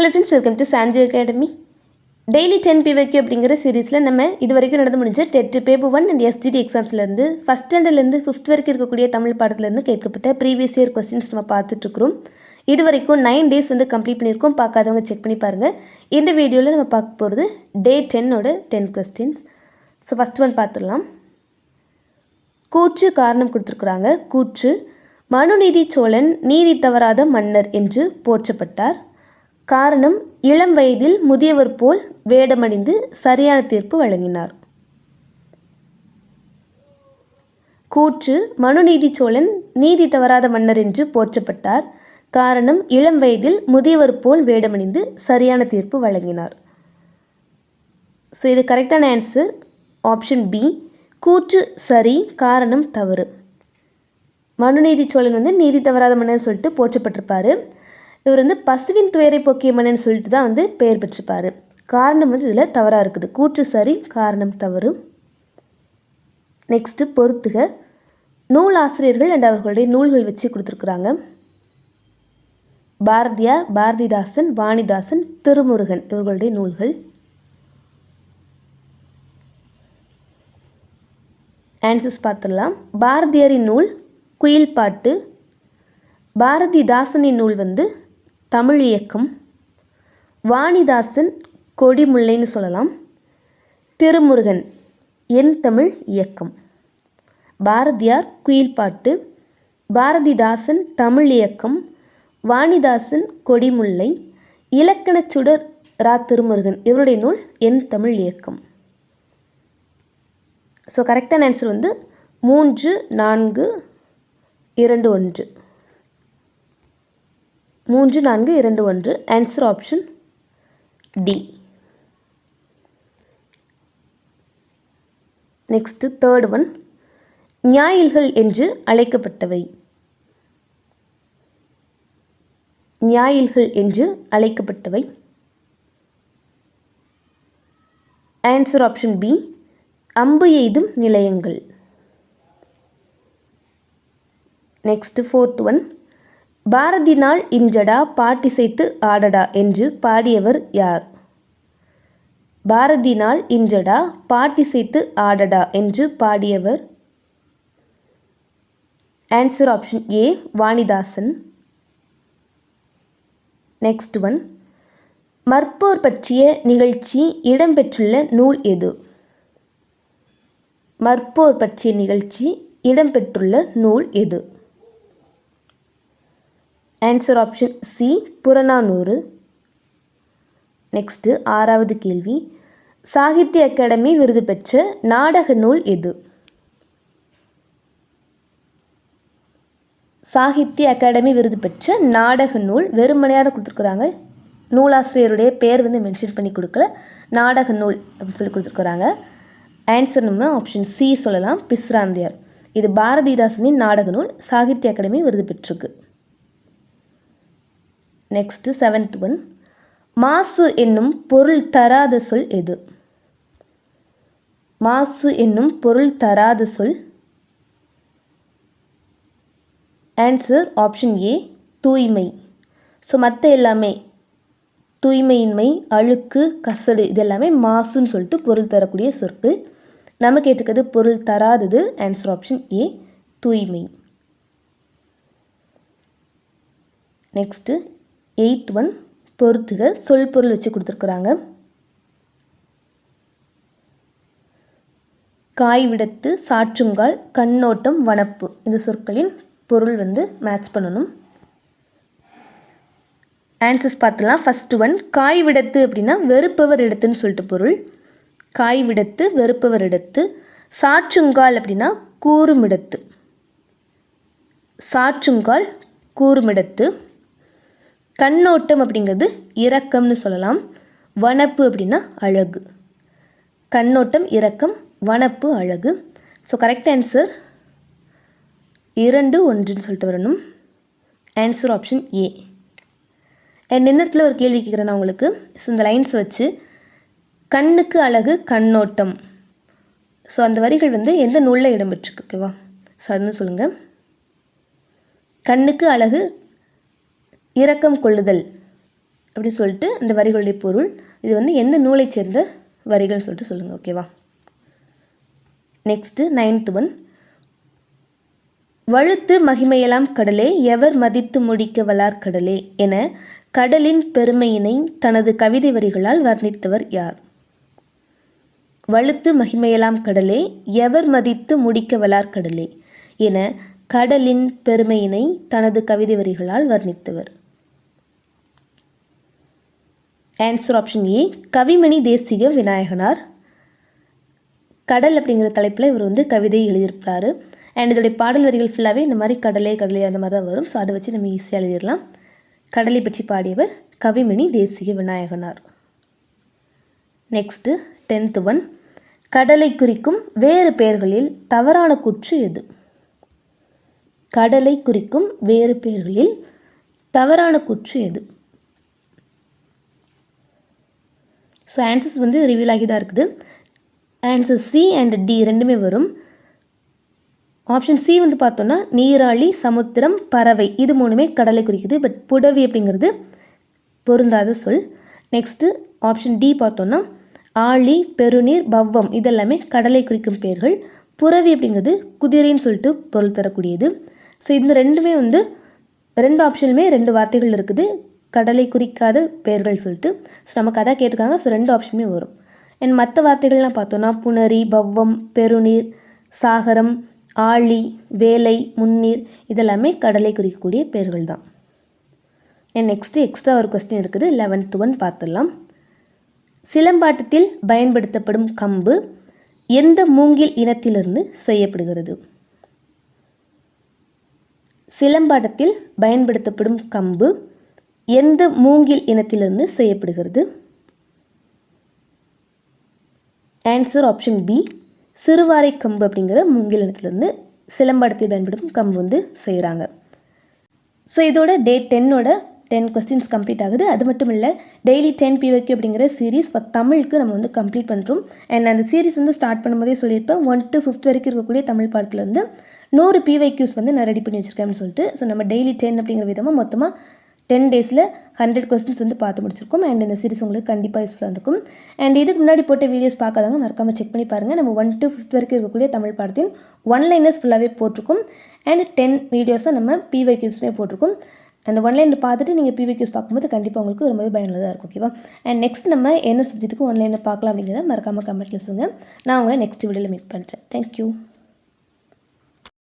Hello friends, welcome to Sanji academy. Daily 10 PYQ அப்படிங்கிற சீரீஸில் நம்ம இது வரைக்கும் நடந்து முடிஞ்ச டெட் பேப்பர் 1 அண்ட் SGT எக்ஸாம்ஸ்லேருந்து ஃபஸ்ட் ஸ்டாண்டர்ட்லேருந்து 5th வரைக்கும் இருக்கக்கூடிய தமிழ் பாடத்துலேருந்து கேட்கப்பட்ட ப்ரீவியஸ் இயர் கொஸ்டின்ஸ் நம்ம பார்த்துட்ருக்குறோம். இது வரைக்கும் 9 days வந்து கம்ப்ளீட் பண்ணியிருக்கோம். பார்க்காதவங்க செக் பண்ணி பாருங்கள். இந்த வீடியோவில் நம்ம பார்க்க போகிறது டே 10ஓட 10 கொஸ்டின்ஸ். ஸோ ஃபஸ்ட் ஒன் பார்த்துடலாம். கூற்று காரணம் கொடுத்துருக்குறாங்க. கூற்று: மனுநீதி சோழன் நீதி தவறாத மன்னர் என்று போற்றப்பட்டார். காரணம்: இளம் வயதில் முதியவர் போல் வேடமணிந்து சரியான தீர்ப்பு வழங்கினார். கூற்று: மனுநீதி சோழன் நீதி தவறாத மன்னர் என்று போற்றப்பட்டார். காரணம்: இளம் வயதில் முதியவர் போல் வேடமணிந்து சரியான தீர்ப்பு வழங்கினார். ஸோ இது கரெக்டான ஆன்சர் ஆப்ஷன் பி. கூற்று சரி, காரணம் தவறு. மனுநீதி சோழன் வந்து நீதி தவறாத மன்னன் சொல்லிட்டு போற்றப்பட்டிருப்பார். இவர் வந்து பசுவின் துயரை போக்கிய மன்னன் சொல்லிட்டு தான் வந்து பெயர் பெற்றிருப்பார். காரணம் வந்து இதில் தவறாக இருக்குது. கூற்று சரி, காரணம் தவறு. நெக்ஸ்ட்டு பொறுத்துக. நூல் ஆசிரியர்கள் அண்ட் அவர்களுடைய நூல்கள் வச்சு கொடுத்துருக்குறாங்க. பாரதியார், பாரதிதாசன், வாணிதாசன், திருமுருகன் இவர்களுடைய நூல்கள். ஆன்சர்ஸ் பார்த்துடலாம். பாரதியாரின் நூல் குயில் பாட்டு. பாரதிதாசனின் நூல் வந்து தமிழ் இயக்கம். வாணிதாசன் கொடிமுல்லைன்னு சொல்லலாம். திருமுருகன் என் தமிழ் இயக்கம். பாரதியார் குயில் பாட்டு, பாரதிதாசன் தமிழ் இயக்கம், வாணிதாசன் கொடிமுல்லை, இலக்கணச் சுடர் ரா திருமுருகன் இவருடைய நூல் என் தமிழ் இயக்கம். ஸோ கரெக்டான ஆன்சர் வந்து 3, 4, 2, 1. 3, 4, 2, 1. Answer option D. Next third one. ஞாயில்கள் என்று அழைக்கப்பட்டவை. ஞாயில்கள் என்று அழைக்கப்பட்டவை. Answer option B. அம்பு எய்தும் நிலையங்கள். Next fourth one. பாரதி நாள் இன்றடா பாட்டிசைத்து ஆடடா என்று பாடியவர் யார்? பாரதி நாள் இன்றடா பாட்டிசைத்து ஆடடா என்று பாடியவர். Answer option A. Vanidasan. Next one. மற்போர் பற்றிய நிகழ்ச்சி இடம்பெற்றுள்ள நூல் எது? மற்போர் பற்றிய நிகழ்ச்சி இடம்பெற்றுள்ள நூல் எது? Answer option C. Purananuru. Next ஆறாவது கேள்வி. சாகித்ய அகாடமி விருது பெற்ற நாடக நூல் எது? சாகித்ய அகாடமி விருது பெற்ற நாடக நூல் வெறுமனையாக கொடுத்துருக்குறாங்க. நூலாசிரியருடைய பேர் வந்து மென்ஷன் பண்ணி கொடுக்கல. நாடக நூல் அப்படின்னு சொல்லி கொடுத்துருக்குறாங்க. ஆன்சர் நம்ம ஆப்ஷன் சி சொல்லலாம். பிஸ்ராந்தியார். இது பாரதிதாசனின் நாடக நூல் சாகித்ய அகாடமி விருது பெற்றிருக்கு. Next seventh one. மாசு என்னும் பொருள் தராத சொல் எது? மாசு என்னும் பொருள் தராத சொல். Answer option A. தூய்மை. ஸோ மற்ற எல்லாமே தூய்மையின்மை, அழுக்கு, கசடு இது எல்லாமே மாசுன்னு சொல்லிட்டு பொருள் தரக்கூடிய சொற்கள். நம்ம கேட்டுக்கிறது பொருள் தராதது. Answer option A. தூய்மை. Next eighth one. பொறுத்துக. சொல் பொருள் வச்சு கொடுத்துருக்குறாங்க. காய்விடத்து, சாற்றுங்கால், கண்ணோட்டம், வனப்பு இந்த சொற்களின் பொருள் வந்து மேட்ச் பண்ணணும். ஆன்சர்ஸ் பார்த்துலாம். First one. காய்விடத்து அப்படின்னா வெறுப்பவர் இடத்துன்னு சொல்லிட்டு பொருள். காய்விடத்து வெறுப்பவர் இடத்து. சாற்றுங்கால் அப்படின்னா கூறுமிடத்து. சாற்றுங்கால் கூறுமிடத்து. கண்ணோட்டம் அப்படிங்கிறது இரக்கம்னு சொல்லலாம். வனப்பு அப்படின்னா அழகு. கண்ணோட்டம் இரக்கம், வனப்பு அழகு. ஸோ கரெக்ட் ஆன்சர் 2, 1ன்னு சொல்லிட்டு வரணும். Answer option A. அண்ட் இந்த இடத்துல ஒரு கேள்வி கேட்குறேன் நான் உங்களுக்கு. ஸோ இந்த லைன்ஸ் வச்சு கண்ணுக்கு அழகு கண்ணோட்டம். ஸோ அந்த வரிகள் வந்து எந்த நூலில் இடம்பெற்றிருக்கு? ஓகேவா? ஸோ அதுன்னு சொல்லுங்கள். கண்ணுக்கு அழகு இரக்கம் கொள்ளுதல் அப்படின்னு சொல்லிட்டு அந்த வரிகளுடைய பொருள், இது வந்து எந்த நூலை சேர்ந்த வரிகள் சொல்லிட்டு சொல்லுங்கள். ஓகேவா? நெக்ஸ்ட்டு 9th ஒன், வழுத்து மகிமையெல்லாம் கடலே எவர் மதித்து முடிக்க வல்லார் கடலே என கடலின் பெருமையினை தனது கவிதை வரிகளால் வர்ணித்தவர் யார்? வழுத்து மகிமையெல்லாம் கடலே எவர் மதித்து முடிக்க வல்லார் கடலே என கடலின் பெருமையினை தனது கவிதை வரிகளால் வர்ணித்தவர். ஆன்சர் ஆப்ஷன் ஏ, கவிமணி தேசிக விநாயகனார். கடல் அப்படிங்கிற தலைப்பில் இவர் வந்து கவிதை எழுதியிருப்பார். அண்ட் இதோடைய பாடல் வரிகள் ஃபுல்லாகவே இந்த மாதிரி கடலே கடலே அந்த மாதிரி தான் வரும். ஸோ அதை வச்சு நம்ம ஈஸியாக எழுதிடலாம். கடலை பற்றி பாடியவர் Kavimani Desika Vinayaganar. Next 10th one, கடலை குறிக்கும் வேறு பெயர்களில் தவறான கூற்று எது? கடலை குறிக்கும் வேறு பெயர்களில் தவறான கூற்று எது? ஸோ ஆன்சர்ஸ் வந்து ரிவீல் ஆகி தான் இருக்குது. ஆன்சர் சி அண்ட் டி ரெண்டுமே வரும். ஆப்ஷன் சி வந்து பார்த்தோன்னா நீராளி, சமுத்திரம், பறவை இது மூணுமே கடலை குறிக்குது. பட் புடவி அப்படிங்கிறது பொருந்தாத சொல். நெக்ஸ்ட்டு ஆப்ஷன் டி பார்த்தோன்னா ஆழி, பெருநீர், பவ்வம் இதெல்லாமே கடலை குறிக்கும் பெயர்கள். புறவி அப்படிங்கிறது குதிரைன்னு சொல்லிட்டு பொருள் தரக்கூடியது. ஸோ இந்த ரெண்டுமே வந்து ரெண்டு ஆப்ஷனுமே ரெண்டு வார்த்தைகள் இருக்குது கடலை குறிக்காத பெயர்கள் சொல்லிட்டு. ஸோ நமக்கு அதான் கேட்டிருக்காங்க. ஸோ ரெண்டு ஆப்ஷனுமே வரும். அண்ட் மற்ற வார்த்தைகள்லாம் பார்த்தோன்னா புணரி, பவ்வம், பெருநீர், சாகரம், ஆழி, வேலை, முன்னீர் இதெல்லாமே கடலை குறிக்கக்கூடிய பெயர்கள் தான். அண்ட் நெக்ஸ்ட்டு எக்ஸ்ட்ரா ஒரு கொஸ்டின் இருக்குது. 11th ஒன் பார்த்துடலாம். சிலம்பாட்டத்தில் பயன்படுத்தப்படும் கம்பு எந்த மூங்கில் இனத்திலிருந்து செய்யப்படுகிறது? சிலம்பாட்டத்தில் பயன்படுத்தப்படும் கம்பு எந்த மூங்கில் இனத்திலிருந்து செய்யப்படுகிறது? ஆன்சர் ஆப்ஷன் பி, சிறுவாரை கம்பு அப்படிங்கிற மூங்கில் இனத்திலிருந்து சிலம்பாட்டத்தில் பயன்படும் கம்பு வந்து செய்கிறாங்க. ஸோ இதோட டே 10ஓட 10 கொஸ்டின்ஸ் கம்ப்ளீட் ஆகுது. அது மட்டும் இல்லை, டெய்லி 10 PYQ அப்படிங்கிற சீரீஸ் இப்போ தமிழுக்கு நம்ம வந்து கம்ப்ளீட் பண்ணுறோம். அண்ட் அந்த சீரீஸ் வந்து ஸ்டார்ட் பண்ணும்போதே சொல்லியிருப்பேன் 1 to 5th வரைக்கும் இருக்கக்கூடிய தமிழ் பாடத்தில் வந்து 100 PYQs வந்து நான் ரெடி பண்ணி வச்சுருக்கேன்னு சொல்லிட்டு. ஸோ நம்ம டெய்லி 10 அப்படிங்கிற விதமாக மொத்தமாக 10 டேஸில் 100 கொஸ்டின்ஸ் வந்து பார்த்து முடிச்சிருக்கோம். அண்ட் இந்த சீரிஸ் உங்களுக்கு கண்டிப்பாக யூஸ்ஃபுல்லாக இருக்கும். அண்ட் இதுக்கு முன்னாடி போட்ட வீடியோஸ் பார்க்காதவங்க மறக்காமல் செக் பண்ணி பாருங்கள். நம்ம 1 to 5th வரைக்கும் இருக்கக்கூடிய தமிழ் பாடத்தின் ஒன்லைனர்ஸ் ஃபுல்லாகவே போட்டிருக்கோம். அண்ட் 10 வீடியோஸை நம்ம PYQஸ்மே போட்டிருக்கோம். அந்த ஒன்லைனில் பார்த்துட்டு நீங்கள் PYQs பார்க்கும்போது கண்டிப்பாக உங்களுக்கு ரொம்பவே பயனுள்ளதாக இருக்கும். ஓகேவா? அண்ட் நெக்ஸ்ட் நம்ம என்ன சப்ஜெக்ட்டுக்கு ஒன்லைனில் பார்க்கலாம் அப்படிங்கிறத மறக்காமல் கமெண்ட்டில் சொல்லுங்கள். நான் உங்களை நெக்ஸ்ட் வீடியோவில் மீட் பண்ணுறேன். தேங்க்யூ.